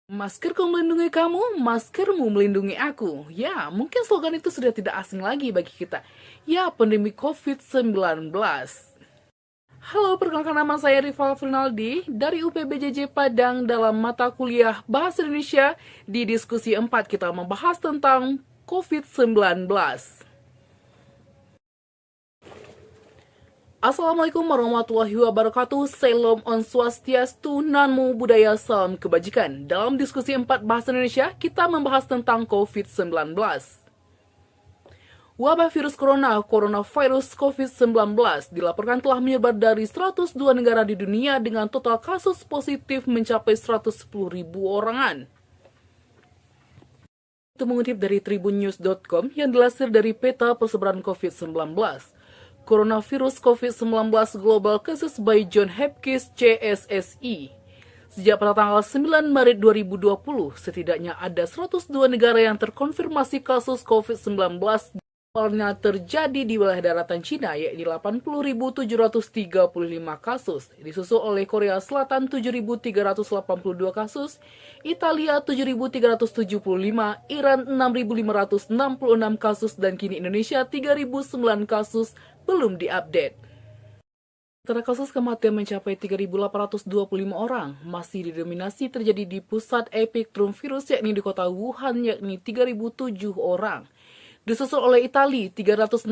Maskerku melindungi kamu, maskermu melindungi aku. Ya, mungkin slogan itu sudah tidak asing lagi bagi kita. Ya, pandemi COVID-19. Halo, perkenalkan nama saya Rival Frinaldi dari UPBJJ Padang dalam mata kuliah Bahasa Indonesia. Di diskusi 4 kita membahas tentang COVID-19. Assalamualaikum warahmatullahi wabarakatuh. Salam on swastiastu, namo buddhaya, salam kebajikan. Dalam diskusi 4 bahasa Indonesia, kita membahas tentang COVID-19. Wabah virus corona, coronavirus COVID-19, dilaporkan telah menyebar dari 102 negara di dunia dengan total kasus positif mencapai 110.000 orangan. Itu mengutip dari tribunnews.com yang dilansir dari peta persebaran COVID-19. Coronavirus COVID-19 Global Cases by John Hopkins CSSI. Sejak pada tanggal 9 Maret 2020, setidaknya ada 102 negara yang terkonfirmasi kasus COVID-19 awalnya terjadi di wilayah daratan Cina, yakni 80.735 kasus, disusul oleh Korea Selatan 7.382 kasus, Italia 7.375, Iran 6.566 kasus, dan kini Indonesia 3.009 kasus belum diupdate. Sementara kasus kematian mencapai 3.825 orang, masih didominasi terjadi di pusat epicentrum virus yakni di kota Wuhan yakni 3.007 orang. Disusul oleh Italia 366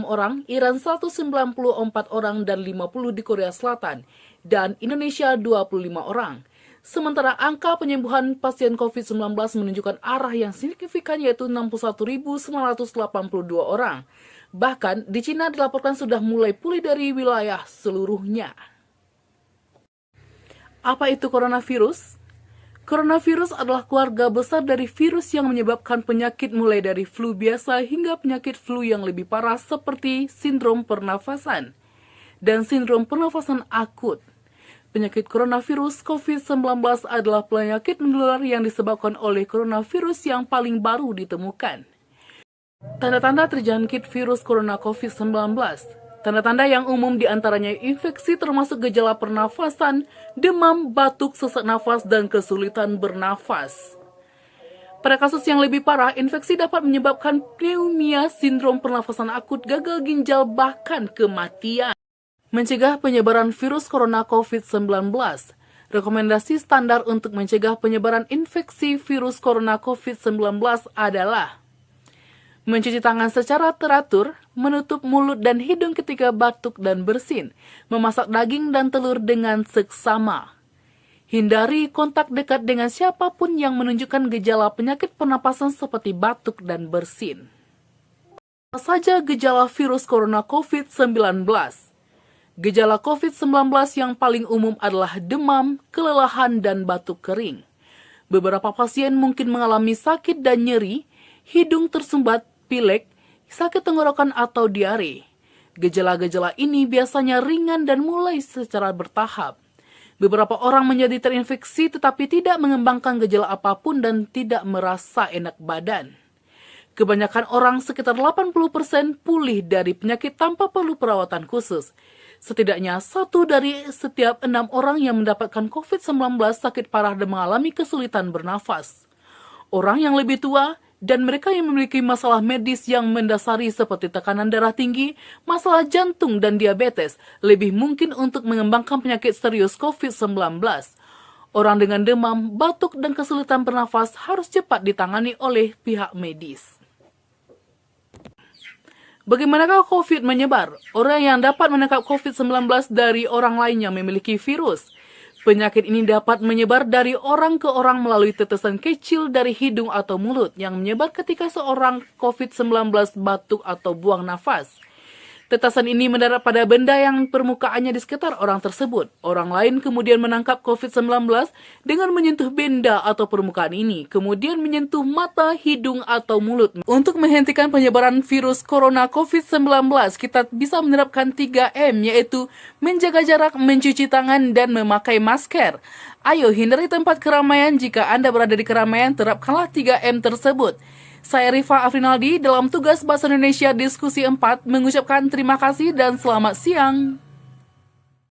orang, Iran 194 orang, dan 50 di Korea Selatan, dan Indonesia 25 orang. Sementara angka penyembuhan pasien COVID-19 menunjukkan arah yang signifikan yaitu 61.982 orang. Bahkan di Cina dilaporkan sudah mulai pulih dari wilayah seluruhnya. Apa itu coronavirus? Coronavirus adalah keluarga besar dari virus yang menyebabkan penyakit mulai dari flu biasa hingga penyakit flu yang lebih parah seperti sindrom pernafasan dan sindrom pernafasan akut. Penyakit coronavirus COVID-19 adalah penyakit menular yang disebabkan oleh coronavirus yang paling baru ditemukan. Tanda-tanda terjangkit virus corona COVID-19. Tanda-tanda yang umum diantaranya infeksi termasuk gejala pernafasan, demam, batuk, sesak nafas, dan kesulitan bernafas. Pada kasus yang lebih parah, infeksi dapat menyebabkan pneumonia, sindrom pernafasan akut, gagal ginjal, bahkan kematian. Mencegah penyebaran virus corona COVID-19. Rekomendasi standar untuk mencegah penyebaran infeksi virus corona COVID-19 adalah mencuci tangan secara teratur, menutup mulut dan hidung ketika batuk dan bersin, memasak daging dan telur dengan seksama. Hindari kontak dekat dengan siapapun yang menunjukkan gejala penyakit pernapasan seperti batuk dan bersin. Apa saja gejala virus corona COVID-19? Gejala COVID-19 yang paling umum adalah demam, kelelahan, dan batuk kering. Beberapa pasien mungkin mengalami sakit dan nyeri, hidung tersumbat, pilek, sakit tenggorokan, atau diare. Gejala-gejala ini biasanya ringan dan mulai secara bertahap. Beberapa orang menjadi terinfeksi tetapi tidak mengembangkan gejala apapun dan tidak merasa enak badan. Kebanyakan orang, sekitar 80%, pulih dari penyakit tanpa perlu perawatan khusus. Setidaknya 1 dari setiap 6 orang yang mendapatkan COVID-19 sakit parah dan mengalami kesulitan bernafas. Orang yang lebih tua dan mereka yang memiliki masalah medis yang mendasari seperti tekanan darah tinggi, masalah jantung, dan diabetes lebih mungkin untuk mengembangkan penyakit serius COVID-19. Orang dengan demam, batuk, dan kesulitan bernafas harus cepat ditangani oleh pihak medis. Bagaimanakah COVID menyebar? Orang yang dapat menangkap COVID-19 dari orang lain yang memiliki virus. Penyakit ini dapat menyebar dari orang ke orang melalui tetesan kecil dari hidung atau mulut yang menyebar ketika seorang COVID-19 batuk atau buang nafas. Tetesan ini mendarat pada benda yang permukaannya di sekitar orang tersebut. Orang lain kemudian menangkap COVID-19 dengan menyentuh benda atau permukaan ini, kemudian menyentuh mata, hidung, atau mulut. Untuk menghentikan penyebaran virus corona COVID-19, kita bisa menerapkan 3M, yaitu menjaga jarak, mencuci tangan, dan memakai masker. Ayo hindari tempat keramaian. Jika Anda berada di keramaian, terapkanlah 3M tersebut. Saya Rifa Afrinaldi dalam tugas Bahasa Indonesia Diskusi 4 mengucapkan terima kasih dan selamat siang.